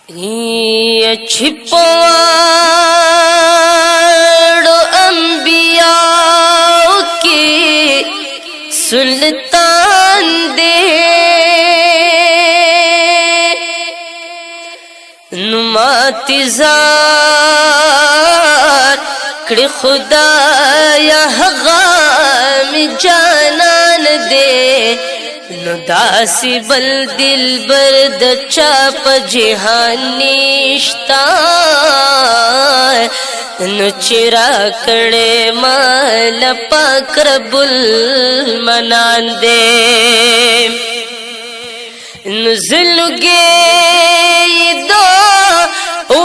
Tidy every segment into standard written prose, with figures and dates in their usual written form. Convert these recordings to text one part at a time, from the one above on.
ये छिपवाड़ो अंबियाओं के सुल्तान दे नुमातिजार कड़ खुदा या गाम जानान दे नुदासी बल दिल बर्द चाप जिहानिश्ता नुचिरा कड़े माल पाकरबुल मनान दे नुज़लुगे दो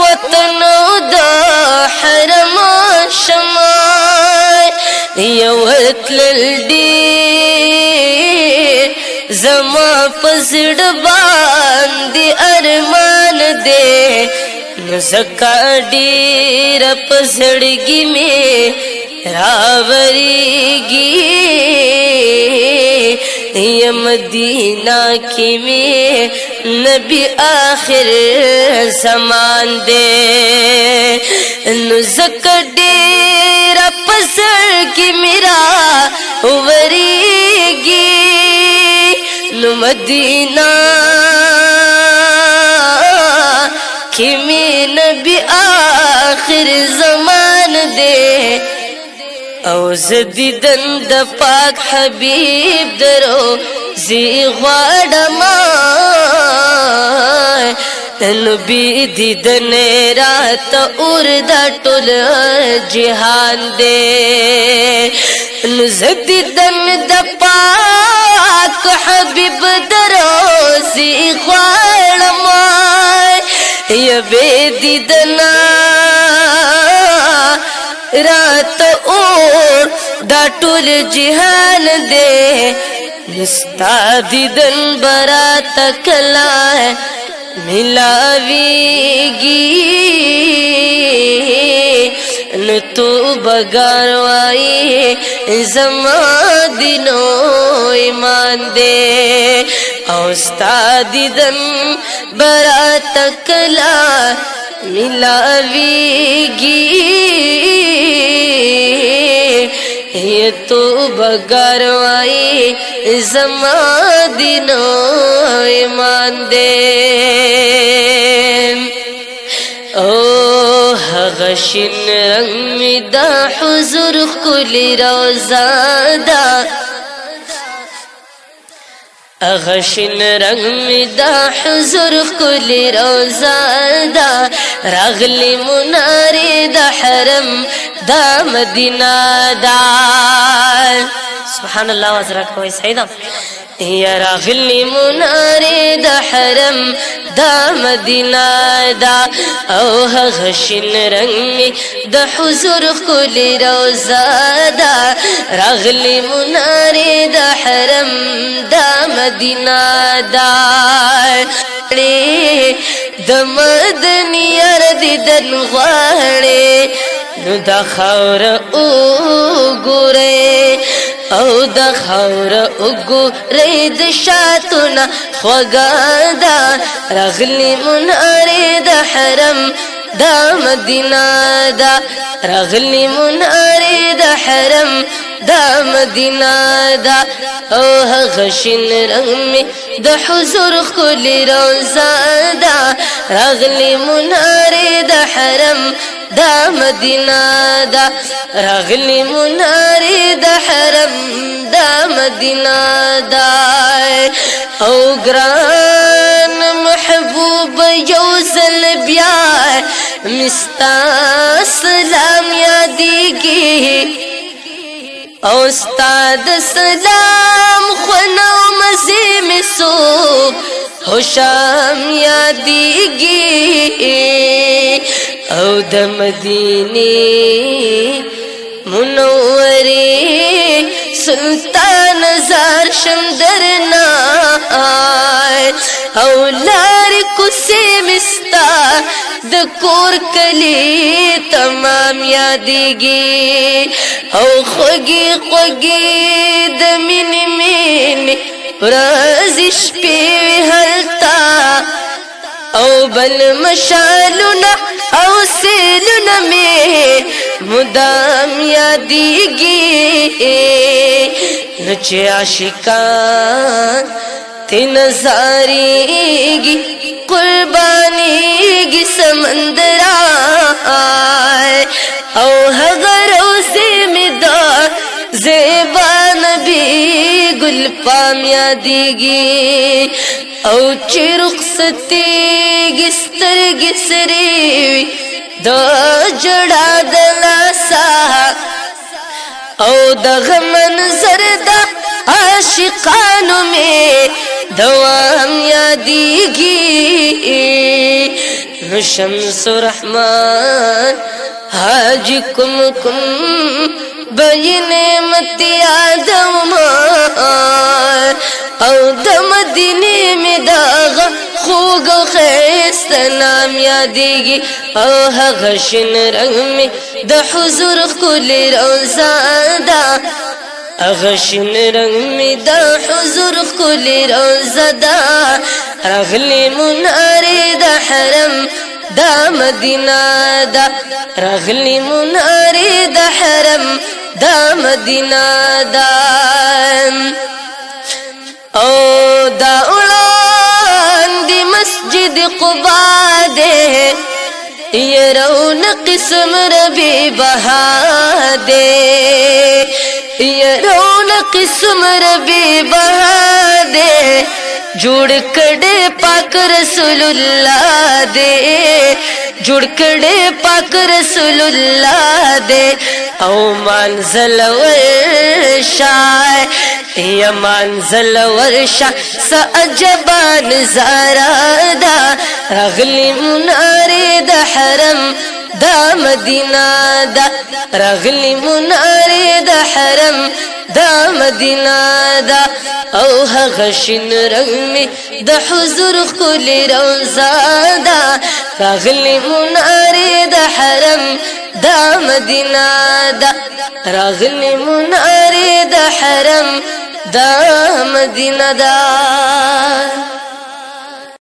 वतनो दो हरम शमाय यवतल जमा पसड़ बांदी अरमान दे नज़का डीर पसड़गी में रावरीगी ये मदीना की में नबी आखिर ज़मान दे नज़का डीर पसड़गी मेरा वरीगी मदीना कि में नबी आखिर ज़मान दे औज़दीदन द पाक हबीब दरो ज़ी ग़ाडमा नबी दीदन रात उर्दा टुल जिहान दे औज़दीदन द पाक हबीब दरोज़ी ग़ाडमा ये बेदीदना रात और दाटुल जिहान दे निस्तादीदन बरात कला मिलावीगी न तो बगारवाई जमा दिनो ईमान दे औस्तादीदन बरात कला मिलावीगी ये तो बगारवाई जमा दिनो ईमान दे ओ हगशिन रंग में दा हुजूर कुली रोज़ादा अगशिन रंग में दा हुजूर कुली रोज़ादा रागली मुनारे दा हरम दा मदीना दा सुभान अल्लाह वज़रा कोई सईदा या रागली मुनारे दा हरम दा मदीना दा ओ हगशिन रंग में दा हुजूर कुली रोज़ादा रागली मुनारे दा हरम दा मदीना दा दमदनी अरदीदन ग़ाड़े नुदा खौर उगुरे औ दा खौर उगुरे दशातुना ख़गादा रगली मुनारे दा हरम दा मदीना दा रगली मुनारे दा हरम दा मदीना दा ओ हगशिन रंग में दा हुजूर कुली रोज़ादा रगली मुनारे दा हरम दा मदीना दा रगली मुनारे दा हरम दा मदीना दा ओ ग्रान महबूब योज़ल ब्यार मिस्ता सलाम यादीगी उस्ताद सलाम खुना मज़े में सो होशाम यादीगी औ दमदीने मुनव्वरे सुल्तान जार शमदरना औ लार कुसे मिस्ता दकोर कली तमाम यादीगी औ खोगी खोगी दमिन में रजिश पे हलता او بل مشالنا او سیلنا میں مدام یادیگی نچے عاشقان تی نظاریگی قربانیگی سمندر آئے او ہگر روزے میں دا زیبا نبی گل پام یادیگی او چی رخصتیگی سترگی سریوی دا جڑا دلاسا او دغ منظر دا عاشقانو میں دوام یادیگی شمس رحمان حاج کم بی نعمت آدم او د مدینے میں داغ خوگ و خیست نام یادیگی او حغشن رنگ میں دا حضور کل روزادا اغشن رنگ میں دا حضور کل روزادا رغلی مناری دا حرم دا مدینہ دا رغلی مناری دا حرم دا مدینہ دا او دا اولان دی مسجد قبا دے یہ رونق قسم ربی بہا دے یہ رونق قسم ربی بہا دے جوڑ کڑے پاک رسول اللہ دے جوڑ کڑے پاک رسول اللہ دے او منزل ورشا یا منزل ورشا سا عجبان زارا دا رغلی مناری دا حرم دا مدینہ دا رغلی مناری دا حرم دا مدینہ دا او حغشن رنگ میں دا حضور کل روزا دا رغلی مناری دا حرم دا مدینہ دا رغلی مناری دا حرم دا مدینہ دا